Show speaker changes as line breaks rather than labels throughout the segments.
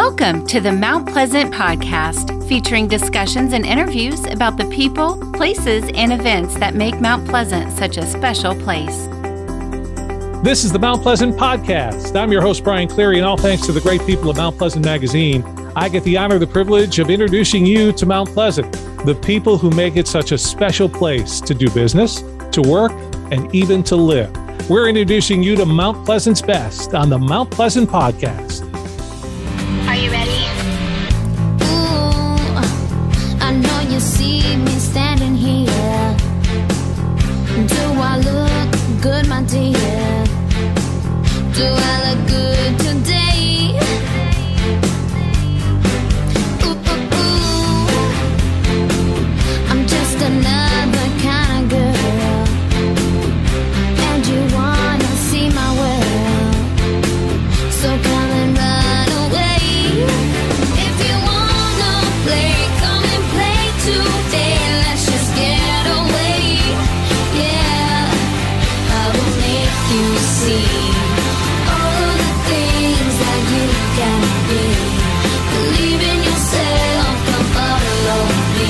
Welcome to the Mount Pleasant Podcast, featuring discussions and interviews about the people, places, and events that make Mount Pleasant such a special place.
This is the Mount Pleasant Podcast. I'm your host, Brian Cleary, and all thanks to the great people of Mount Pleasant Magazine, I get the honor, the privilege of introducing you to Mount Pleasant, the people who make it such a special place to do business, to work, and even to live. We're introducing you to Mount Pleasant's best on the Mount Pleasant Podcast.
Are you ready?
Ooh, I know you see me standing here. Do I look good, my dear? Do I look good today? Ooh, I'm just another kind of girl, and you wanna see my world, so come and run away. If you wanna play, come and play today. Let's just get away. Yeah, I will make you see all of the things that you can be. Believe in yourself, come follow me.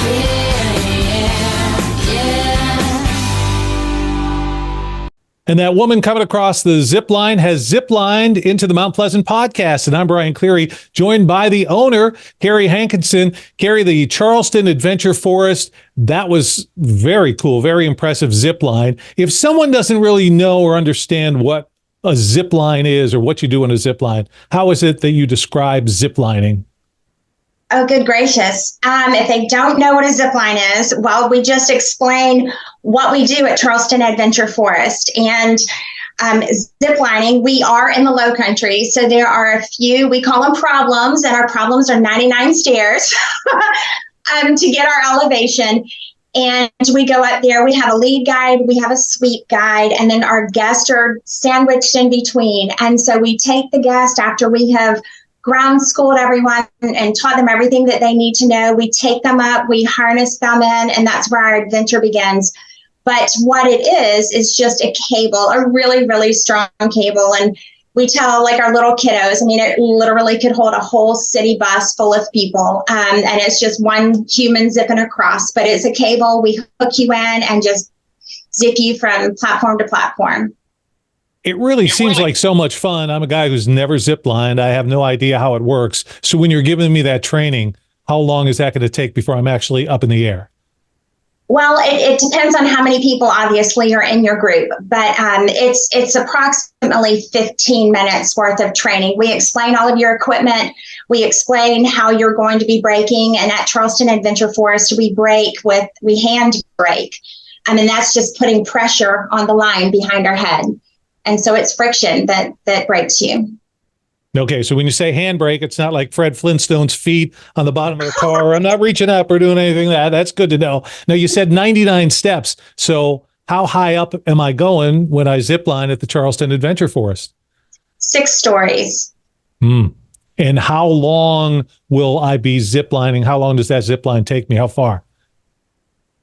Yeah.
And that woman coming across the Zipline has ziplined into the Mount Pleasant Podcast. And I'm Brian Cleary, joined by the owner, Carrie Hankinson. Carrie, the Charleston Adventure Forest. That was very cool, very impressive zipline. If someone doesn't really know or understand what a zipline is or what you do on a zipline, how is it that you describe ziplining?
Oh, good gracious. If they don't know what a zipline is, well, we just explain what we do at Charleston Adventure Forest. And ziplining, we are in the Lowcountry, so there are a few, we call them problems, and our problems are 99 stairs to get our elevation. And we go up there, we have a lead guide, we have a sweep guide, and then our guests are sandwiched in between. And so we take the guest after we have ground schooled everyone and taught them everything that they need to know. We take them up, we harness them in, and that's where our adventure begins. But what it is just a cable, a really, really strong cable. And we tell like our little kiddos, I mean, it literally could hold a whole city bus full of people. And it's just one human zipping across, but it's a cable. We hook you in and just zip you from platform to platform.
It really seems like so much fun. I'm a guy who's never ziplined. I have no idea how it works. So when you're giving me that training, how long is that going to take before I'm actually up in the air?
Well, it depends on how many people obviously are in your group, but it's approximately 15 minutes worth of training. We explain all of your equipment. We explain how you're going to be braking. And at Charleston Adventure Forest, we hand brake. I mean, that's just putting pressure on the line behind our head. And so it's friction that breaks you.
Okay, so when you say handbrake, it's not like Fred Flintstone's feet on the bottom of the car. I'm not reaching up or doing anything like that. That's good to know. Now, you said 99 steps. So how high up am I going when I zipline at the Charleston Adventure Forest? 6 stories. And how long will I be ziplining? How long does that zipline take me? How far?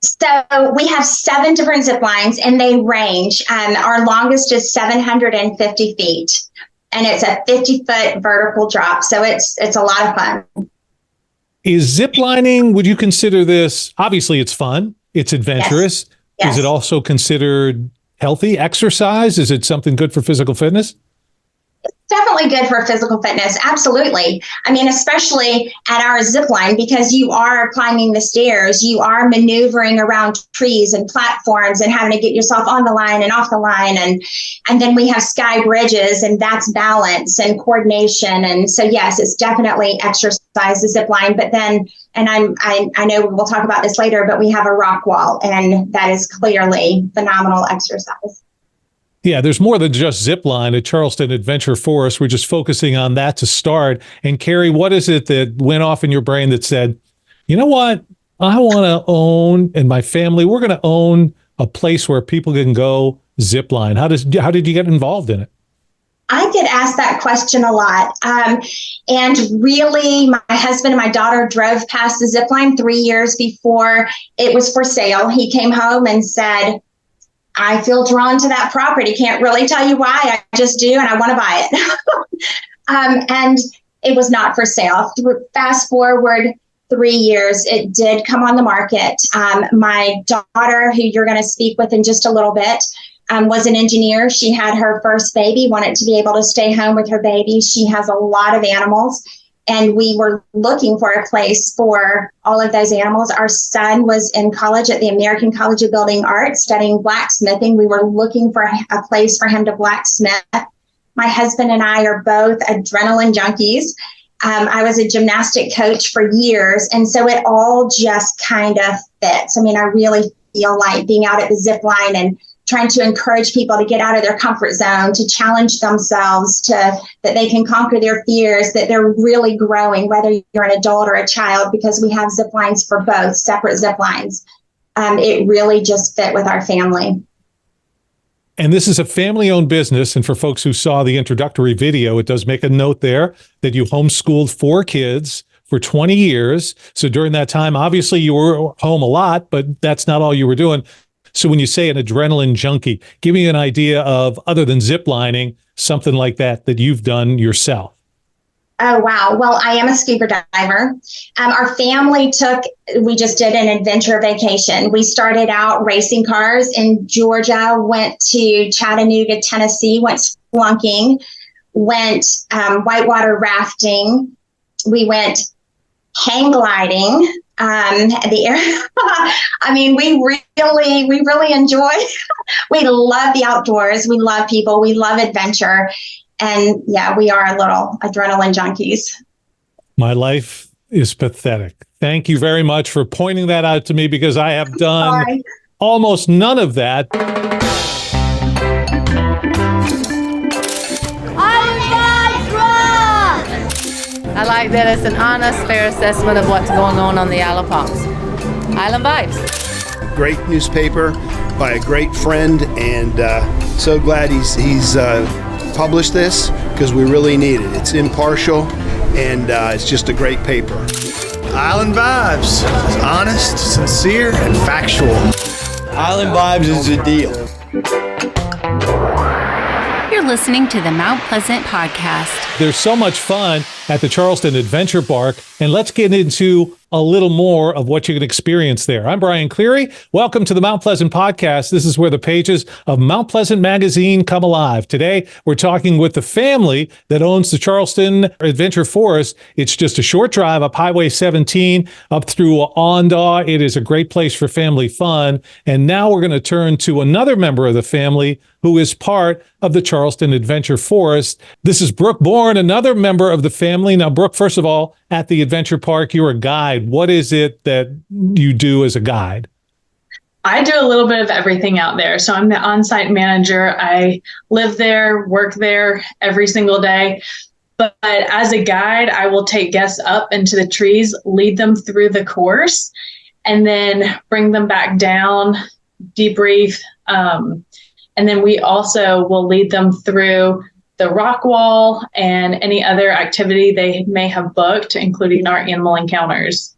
So we have 7 different zip lines, and they range. Our longest is 750 feet, and it's a 50-foot vertical drop. So it's a lot of fun. Is
ziplining, would you consider this, obviously it's fun, it's adventurous. Yes. Is it also considered healthy exercise? Is it something good for physical fitness?
Definitely good for physical fitness. Absolutely. I mean, especially at our zip line, because you are climbing the stairs, you are maneuvering around trees and platforms and having to get yourself on the line and off the line. And then we have sky bridges, and that's balance and coordination. And so, yes, it's definitely exercise, the zip line. But then, and I know we'll talk about this later, but we have a rock wall, and that is clearly phenomenal exercise.
Yeah, there's more than just zipline at Charleston Adventure Forest. We're just focusing on that to start. And Carrie, what is it that went off in your brain that said, you know what, I want to own, and my family, we're going to own a place where people can go zipline? How did you get involved in it?
I get asked that question a lot. And really, my husband and my daughter drove past the zipline 3 years before it was for sale. He came home and said, I feel drawn to that property. Can't really tell you why. I just do, and I want to buy it. And it was not for sale. Fast forward 3 years, it did come on the market. My daughter, who you're going to speak with in just a little bit, was an engineer. She had her first baby, wanted to be able to stay home with her baby. She has a lot of animals, and we were looking for a place for all of those animals. Our son was in college at the American College of Building Arts studying blacksmithing. We were looking for a place for him to blacksmith. My husband and I are both adrenaline junkies. I was a gymnastic coach for years, and so it all just kind of fits. I mean, I really feel like being out at the Zipline and trying to encourage people to get out of their comfort zone, to challenge themselves, that they can conquer their fears, that they're really growing, whether you're an adult or a child, because we have zip lines for both, separate zip lines. It really just fit with our family.
And this is a family-owned business. And for folks who saw the introductory video, it does make a note there that you homeschooled 4 kids for 20 years. So during that time, obviously you were home a lot, but that's not all you were doing. So when you say an adrenaline junkie, give me an idea of, other than ziplining, something like that you've done yourself.
Oh, wow. Well, I am a scuba diver. Our family we just did an adventure vacation. We started out racing cars in Georgia, went to Chattanooga, Tennessee, went spelunking, went whitewater rafting. We went hang gliding. I mean, we really enjoy, we love the outdoors. We love people. We love adventure. And yeah, we are little adrenaline junkies.
My life is pathetic. Thank you very much for pointing that out to me, because I have done almost none of that.
I like that it's an honest, fair assessment of what's going on the Isle of Palms. Island Vibes.
Great newspaper by a great friend, and so glad he's published this, because we really need it. It's impartial, and it's just a great paper.
Island Vibes. It's honest, sincere, and factual.
Island Vibes is the deal.
You're listening to the Mount Pleasant Podcast.
There's so much fun at the Charleston Adventure Park, and let's get into a little more of what you can experience there. I'm Brian Cleary. Welcome to the Mount Pleasant Podcast. This is where the pages of Mount Pleasant Magazine come alive. Today, we're talking with the family that owns the Charleston Adventure Forest. It's just a short drive up Highway 17 up through Ondaw. It is a great place for family fun. And now we're going to turn to another member of the family who is part of the Charleston Adventure Forest. This is Brooke Bourne, another member of the family. Now, Brooke, first of all, at the Adventure Park, you're a guide. What is it that you do as a guide?
I do a little bit of everything out there. So I'm the on-site manager. I live there, work there every single day. But as a guide, I will take guests up into the trees, lead them through the course, and then bring them back down, debrief. And then we also will lead them through the rock wall and any other activity they may have booked, including our animal encounters.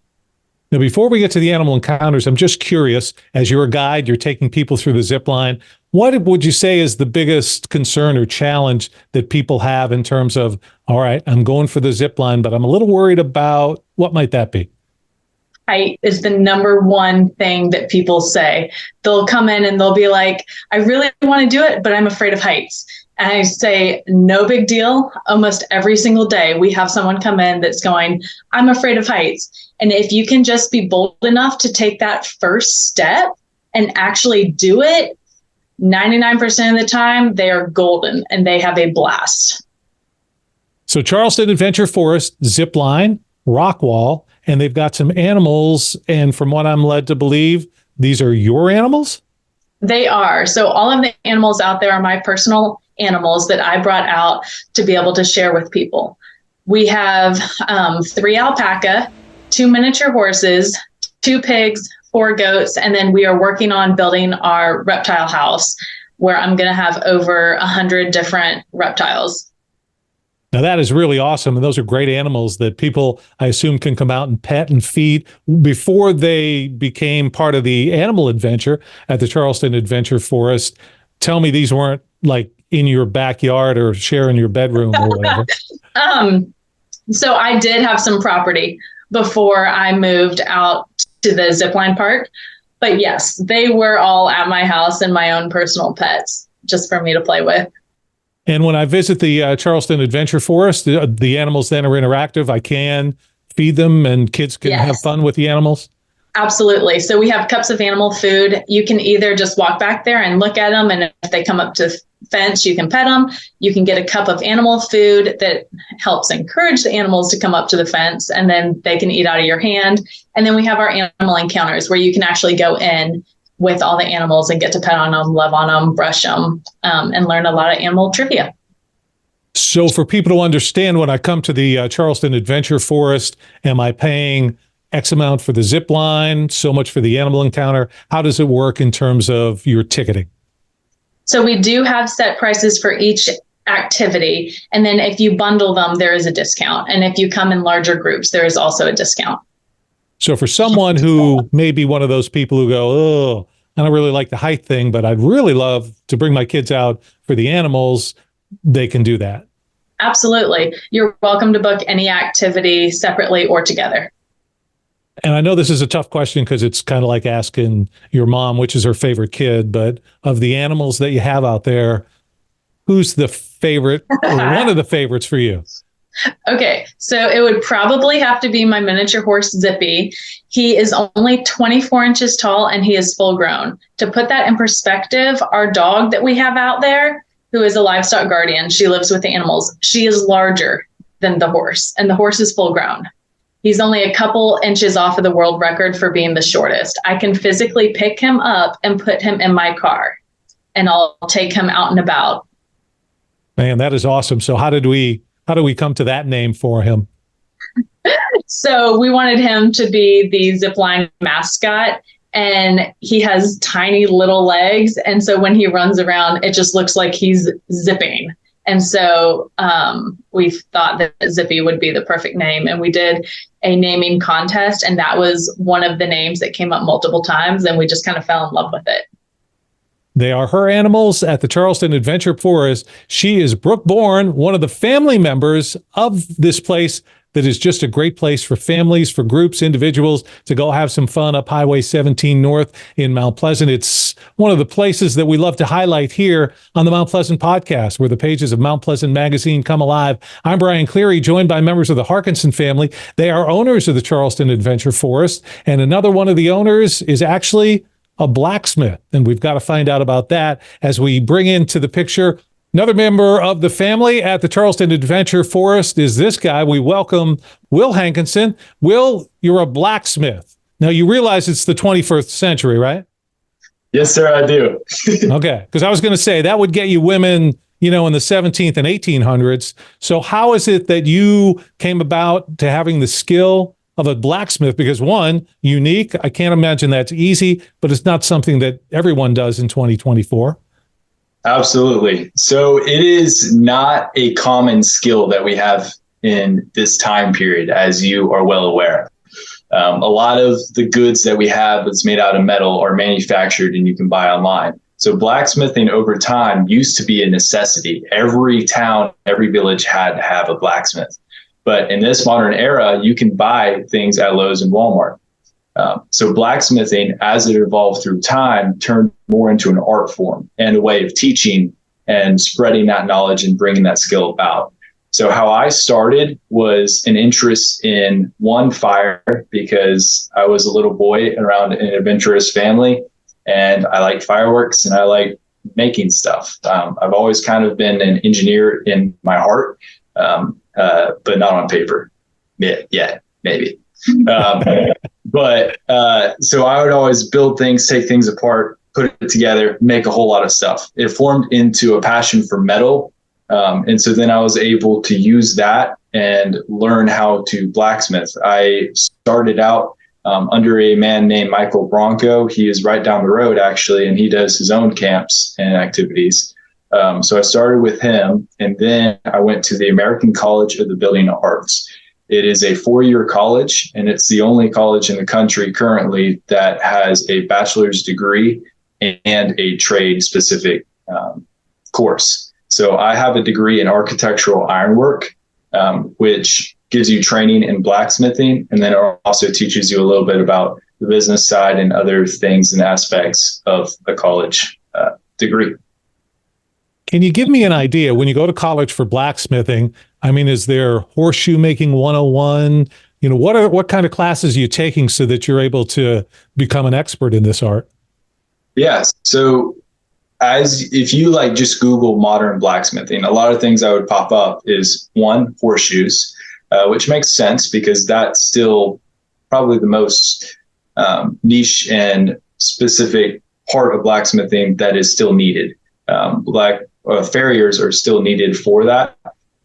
Now, before we get to the animal encounters, I'm just curious, as you're a guide, you're taking people through the zip line. What would you say is the biggest concern or challenge that people have in terms of, all right, I'm going for the zip line, but I'm a little worried about, what might that be?
Height is the number one thing that people say. They'll come in and they'll be like, I really want to do it, but I'm afraid of heights. And I say, no big deal. Almost every single day, we have someone come in that's going, I'm afraid of heights. And if you can just be bold enough to take that first step and actually do it, 99% of the time, they are golden and they have a blast.
So Charleston Adventure Forest, zip line, rock wall, and they've got some animals. And from what I'm led to believe, these are your animals?
They are. So all of the animals out there are my personal animals that I brought out to be able to share with people. We have 3 alpaca, 2 miniature horses, 2 pigs, 4 goats, and then we are working on building our reptile house where I'm going to have over 100 different reptiles.
Now, that is really awesome. And those are great animals that people, I assume, can come out and pet and feed. Before they became part of the animal adventure at the Charleston Adventure Forest, tell me these weren't like in your backyard or sharing your bedroom or whatever?
So I did have some property before I moved out to the Zipline park. But yes, they were all at my house and my own personal pets just for me to play with.
And when I visit the Charleston Adventure Forest, the animals then are interactive. I can feed them and kids can have fun with the animals.
Absolutely. So we have cups of animal food. You can either just walk back there and look at them. And if they come up to the fence, you can pet them. You can get a cup of animal food that helps encourage the animals to come up to the fence, and then they can eat out of your hand. And then we have our animal encounters where you can actually go in with all the animals and get to pet on them, love on them, brush them, and learn a lot of animal trivia.
So for people to understand, when I come to the Charleston Adventure Forest, am I paying X amount for the zip line, so much for the animal encounter? How does it work in terms of your ticketing?
So we do have set prices for each activity. And then if you bundle them, there is a discount. And if you come in larger groups, there is also a discount.
So for someone who may be one of those people who go, oh, I don't really like the height thing, but I'd really love to bring my kids out for the animals, they can do that.
Absolutely. You're welcome to book any activity separately or together.
And I know this is a tough question because it's kind of like asking your mom which is her favorite kid, but of the animals that you have out there, who's the favorite or one of the favorites for you?
Okay, so it would probably have to be my miniature horse, Zippy. He is only 24 inches tall and he is full grown. To put that in perspective, our dog that we have out there, who is a livestock guardian, she lives with the animals. She is larger than the horse, and the horse is full grown. He's only a couple inches off of the world record for being the shortest. I can physically pick him up and put him in my car, and I'll take him out and about.
Man, that is awesome. So how do we come to that name for him?
So we wanted him to be the Zipline mascot, and he has tiny little legs. And so when he runs around, it just looks like he's zipping. And so we thought that Zippy would be the perfect name. And we did a naming contest, and that was one of the names that came up multiple times. And we just kind of fell in love with it.
They are her animals at the Charleston Adventure Forest. She is Brooke Bourne, one of the family members of this place that is just a great place for families, for groups, individuals to go have some fun up Highway 17 North in Mount Pleasant. It's one of the places that we love to highlight here on the Mount Pleasant podcast, where the pages of Mount Pleasant magazine come alive. I'm Brian Cleary, joined by members of the Harkinson family. They are owners of the Charleston Adventure Forest, and another one of the owners is actually a blacksmith, and we've got to find out about that as we bring into the picture another member of the family at the Charleston Adventure Forest. Is this guy. We welcome Will Hankinson. Will, you're a blacksmith. Now, you realize it's the 21st century, right?
Yes, sir, I do.
Okay, because I was going to say that would get you women, in the 17th and 1800s. So how is it that you came about to having the skill of a blacksmith? Because one, unique. I can't imagine that's easy, but it's not something that everyone does in 2024.
Absolutely. So it is not a common skill that we have in this time period, as you are well aware. A lot of the goods that we have that's made out of metal are manufactured and you can buy online. So blacksmithing over time used to be a necessity. Every town, every village had to have a blacksmith. But in this modern era, you can buy things at Lowe's and Walmart. So blacksmithing, as it evolved through time, turned more into an art form and a way of teaching and spreading that knowledge and bringing that skill about. So how I started was an interest in fire, because I was a little boy around an adventurous family, and I like fireworks and I like making stuff. I've always kind of been an engineer in my heart, but not on paper yet, maybe. So I would always build things, take things apart, put it together, make a whole lot of stuff. It formed into a passion for metal. And so then I was able to use that and learn how to blacksmith. I started out under a man named Michael Bronco. He is right down the road, actually, and he does his own camps and activities. So I started with him, and then I went to the American College of the Building Arts. It is a 4-year college, and it's the only college in the country currently that has a bachelor's degree and a trade-specific course. So I have a degree in architectural ironwork, which gives you training in blacksmithing, and then it also teaches you a little bit about the business side and other things and aspects of a college degree.
Can you give me an idea when you go to college for blacksmithing? I mean, is there horseshoe making 101? What kind of classes are you taking so that you're able to become an expert in this art?
Yes. So if you just Google modern blacksmithing, a lot of things that would pop up is one, horseshoes, which makes sense because that's still probably the most niche and specific part of blacksmithing that is still needed. Farriers are still needed for that.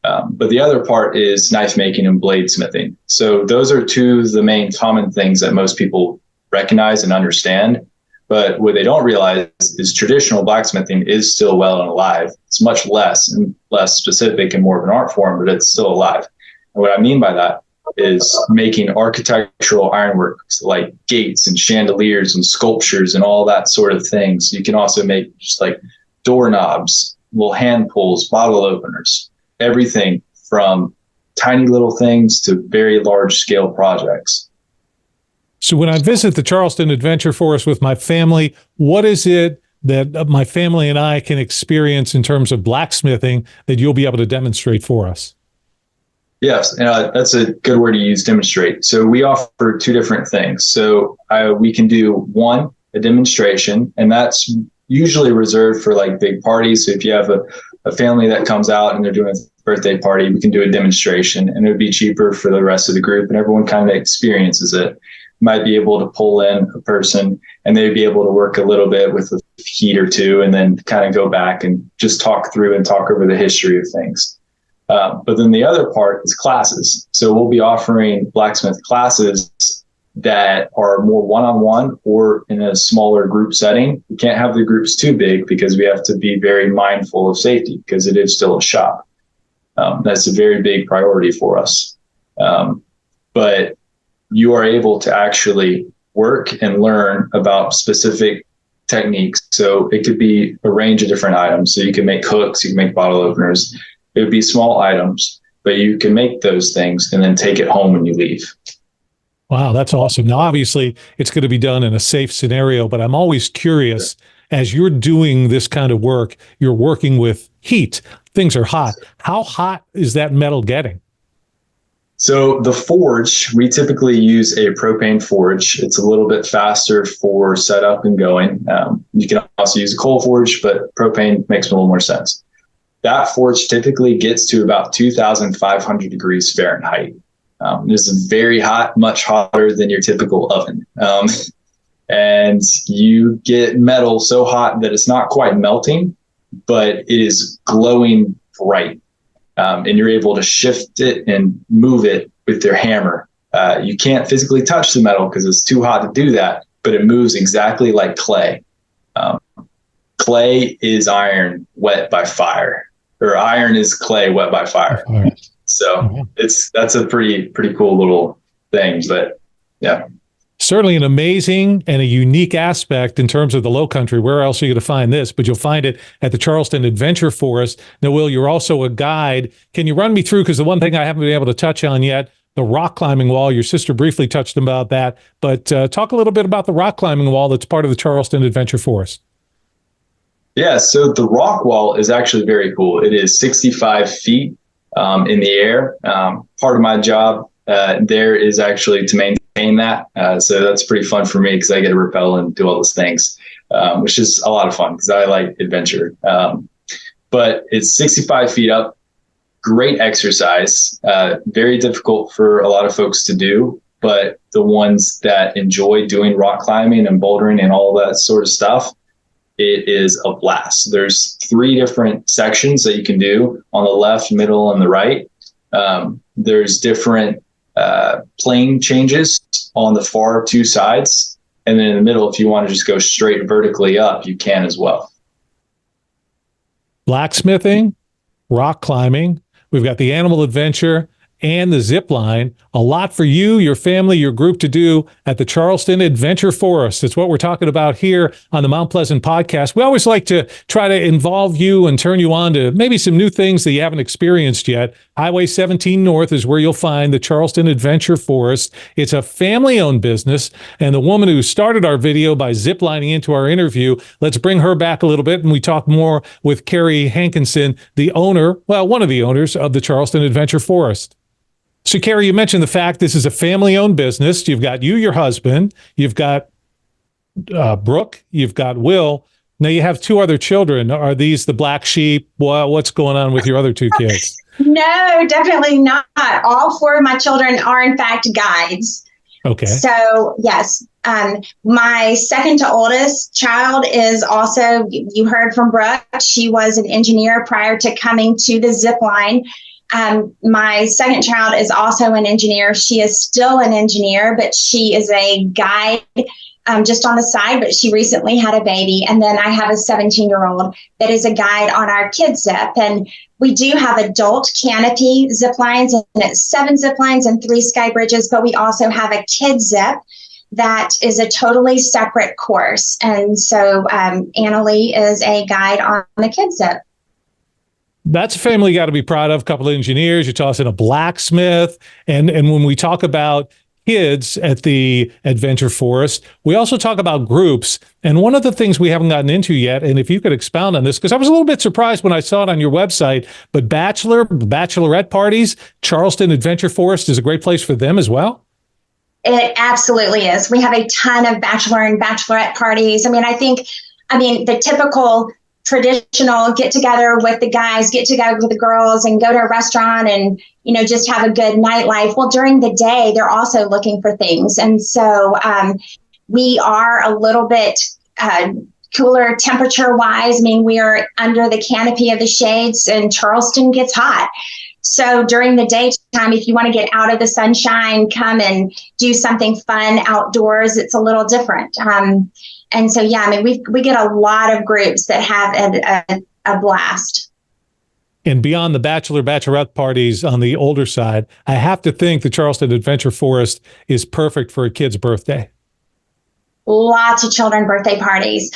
But the other part is knife making and bladesmithing. So those are two of the main common things that most people recognize and understand. But what they don't realize is traditional blacksmithing is still well and alive. It's much less and less specific and more of an art form, but it's still alive. And what I mean by that is making architectural ironwork like gates and chandeliers and sculptures and all that sort of things. You can also make just doorknobs, little hand pulls, bottle openers, everything from tiny little things to very large scale projects.
So when I visit the Charleston Adventure Forest with my family, what is it that my family and I can experience in terms of blacksmithing that you'll be able to demonstrate for us?
Yes, that's a good word to use, demonstrate. So we offer two different things. So we can do one, a demonstration, and that's usually reserved for big parties. So if you have a family that comes out and they're doing a birthday party, we can do a demonstration, and it would be cheaper for the rest of the group, and everyone kind of experiences it. Might be able to pull in a person and they'd be able to work a little bit with a heat or two and then kind of go back and just talk through and talk over the history of things. But then the other part is classes. So we'll be offering blacksmith classes that are more one-on-one or in a smaller group setting. We can't have the groups too big because we have to be very mindful of safety because it is still a shop. That's a very big priority for us. But you are able to actually work and learn about specific techniques. So it could be a range of different items. So you can make hooks, you can make bottle openers. It would be small items, but you can make those things and then take it home when you leave.
Wow, that's awesome. Now, obviously, it's going to be done in a safe scenario, but I'm always curious, as you're doing this kind of work, you're working with heat. Things are hot. How hot is that metal getting?
So the forge, we typically use a propane forge. It's a little bit faster for setup and going. You can also use a coal forge, but propane makes a little more sense. That forge typically gets to about 2,500 degrees Fahrenheit. This is very hot, much hotter than your typical oven. And you get metal so hot that it's not quite melting, but it is glowing bright. And you're able to shift it and move it with your hammer. You can't physically touch the metal because it's too hot to do that, but it moves exactly like clay. Clay is iron wet by fire, or iron is clay wet by fire. So that's a pretty cool little thing, but yeah.
Certainly an amazing and a unique aspect in terms of the Lowcountry. Where else are you going to find this? But you'll find it at the Charleston Adventure Forest. Now, Will, you're also a guide. Can you run me through, because the one thing I haven't been able to touch on yet, the rock climbing wall. Your sister briefly touched about that, but talk a little bit about the rock climbing wall that's part of the Charleston Adventure Forest.
Yeah, so the rock wall is actually very cool. It is 65 feet in the air. Part of my job there is actually to maintain that. So that's pretty fun for me because I get to rappel and do all those things, which is a lot of fun because I like adventure. But it's 65 feet up, great exercise, very difficult for a lot of folks to do. But the ones that enjoy doing rock climbing and bouldering and all that sort of stuff, it is a blast. There's 3 different sections that you can do on the left, middle, and the right. There's different plane changes on the far 2 sides. And then in the middle, if you want to just go straight vertically up, you can as well.
Blacksmithing, rock climbing. We've got the animal adventure and the Zipline. A lot for you, your family, your group to do at the Charleston Adventure Forest. It's what we're talking about here on the Mount Pleasant podcast. We always like to try to involve you and turn you on to maybe some new things that you haven't experienced yet. Highway 17 North is where you'll find the Charleston Adventure Forest. It's a family-owned business, and the woman who started our video by ziplining into our interview, let's bring her back a little bit, and we talk more with Carrie Hankinson, the owner, well, one of the owners of the Charleston Adventure Forest. So, Carrie, you mentioned the fact this is a family-owned business. You've got you, your husband, you've got Brooke, you've got Will. Now you have two other children. Are these the black sheep? What's going on with your other two kids?
No, definitely not. All four of my children are, in fact, guides.
Okay.
So, yes, my second to oldest child is also, you heard from Brooke, she was an engineer prior to coming to the Zipline. My second child is also an engineer. She is still an engineer, but she is a guide just on the side, but she recently had a baby. And then I have a 17-year-old that is a guide on our Kids Zip. And we do have adult canopy zip lines, and it's 7 zip lines and 3 sky bridges, but we also have a Kids Zip that is a totally separate course. And so Annalie is a guide on the Kids Zip.
That's a family you got to be proud of. A couple of engineers, you're tossing a blacksmith. And when we talk about kids at the Adventure Forest, we also talk about groups. And one of the things we haven't gotten into yet, and if you could expound on this, because I was a little bit surprised when I saw it on your website, but bachelorette parties, Charleston Adventure Forest is a great place for them as well.
It absolutely is. We have a ton of bachelor and bachelorette parties. I mean, the typical traditional get together with the guys, get together with the girls, and go to a restaurant and, just have a good nightlife. Well, during the day, they're also looking for things. And so we are a little bit cooler temperature wise. I mean, we are under the canopy of the shades, and Charleston gets hot. So during the daytime, if you want to get out of the sunshine, come and do something fun outdoors, it's a little different. And so, we get a lot of groups that have a blast.
And beyond the bachelorette parties on the older side, I have to think the Charleston Adventure Forest is perfect for a kid's birthday.
Lots of children birthday parties.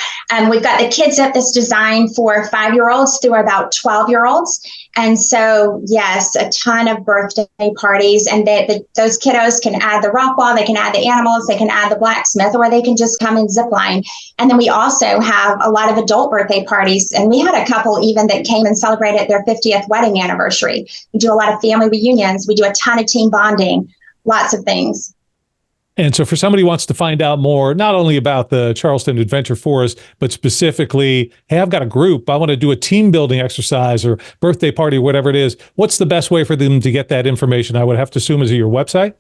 We've got the Kids Zip that's designed for 5-year-olds through about 12-year-olds. And so, yes, a ton of birthday parties. And those kiddos can add the rock wall, they can add the animals, they can add the blacksmith, or they can just come and zipline. And then we also have a lot of adult birthday parties. And we had a couple even that came and celebrated their 50th wedding anniversary. We do a lot of family reunions. We do a ton of team bonding, lots of things.
And so for somebody who wants to find out more, not only about the Charleston Adventure Forest, but specifically, hey, I've got a group, I want to do a team building exercise or birthday party, whatever it is, what's the best way for them to get that information? I would have to assume is it your website?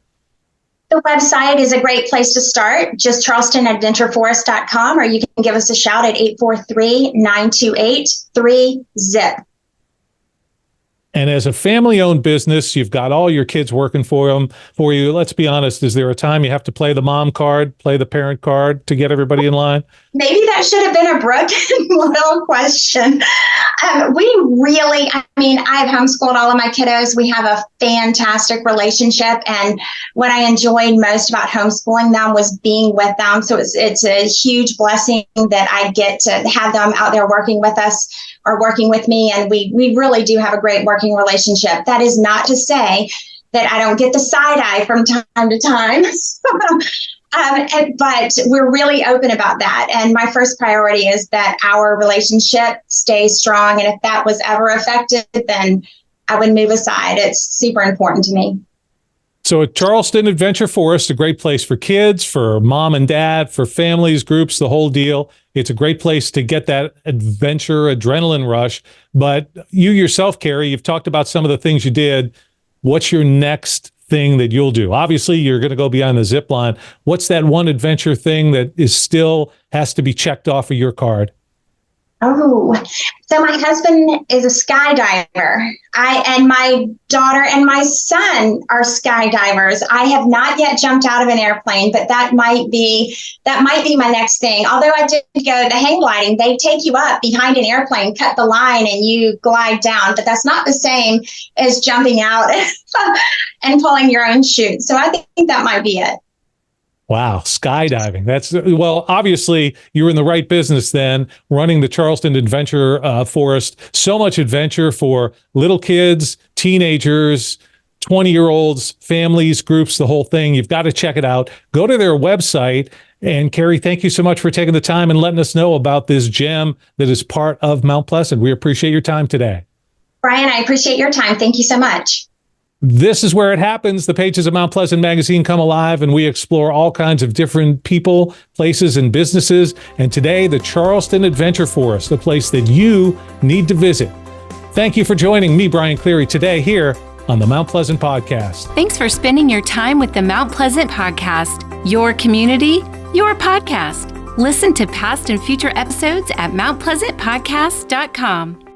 The website is a great place to start, just charlestonadventureforest.com, or you can give us a shout at 843-928-3ZIP.
And as a family-owned business, you've got all your kids working for you. Let's be honest, is there a time you have to play the mom card, play the parent card to get everybody in line?
Maybe that should have been a Brooke little question. I've homeschooled all of my kiddos. We have a fantastic relationship. And what I enjoyed most about homeschooling them was being with them. So it's a huge blessing that I get to have them out there working with us or working with me. And we really do have a great working relationship. That is not to say that I don't get the side eye from time to time. But we're really open about that. And my first priority is that our relationship stays strong. And if that was ever affected, then I would move aside. It's super important to me.
So at Charleston Adventure Forest, a great place for kids, for mom and dad, for families, groups, the whole deal. It's a great place to get that adventure adrenaline rush. But you yourself, Carrie, you've talked about some of the things you did. What's your next thing that you'll do? Obviously, you're going to go beyond the zip line. What's that one adventure thing that is still has to be checked off of your card?
Oh, so my husband is a skydiver. And my daughter and my son are skydivers. I have not yet jumped out of an airplane, but that might be my next thing. Although I did go to hang gliding, they take you up behind an airplane, cut the line, and you glide down. But that's not the same as jumping out and pulling your own chute. So I think that might be it.
Wow, skydiving. Well, obviously you're in the right business then, running the Charleston Adventure Forest. So much adventure for little kids, teenagers, 20-year-olds, families, groups, the whole thing. You've got to check it out. Go to their website. And Carrie, thank you so much for taking the time and letting us know about this gem that is part of Mount Pleasant. We appreciate your time today.
Brian, I appreciate your time. Thank you so much.
This is where it happens. The pages of Mount Pleasant magazine come alive, and we explore all kinds of different people, places, and businesses. And today, the Charleston Adventure Forest, a place that you need to visit. Thank you for joining me, Brian Cleary, today here on the Mount Pleasant Podcast.
Thanks for spending your time with the Mount Pleasant Podcast, your community, your podcast. Listen to past and future episodes at mountpleasantpodcast.com.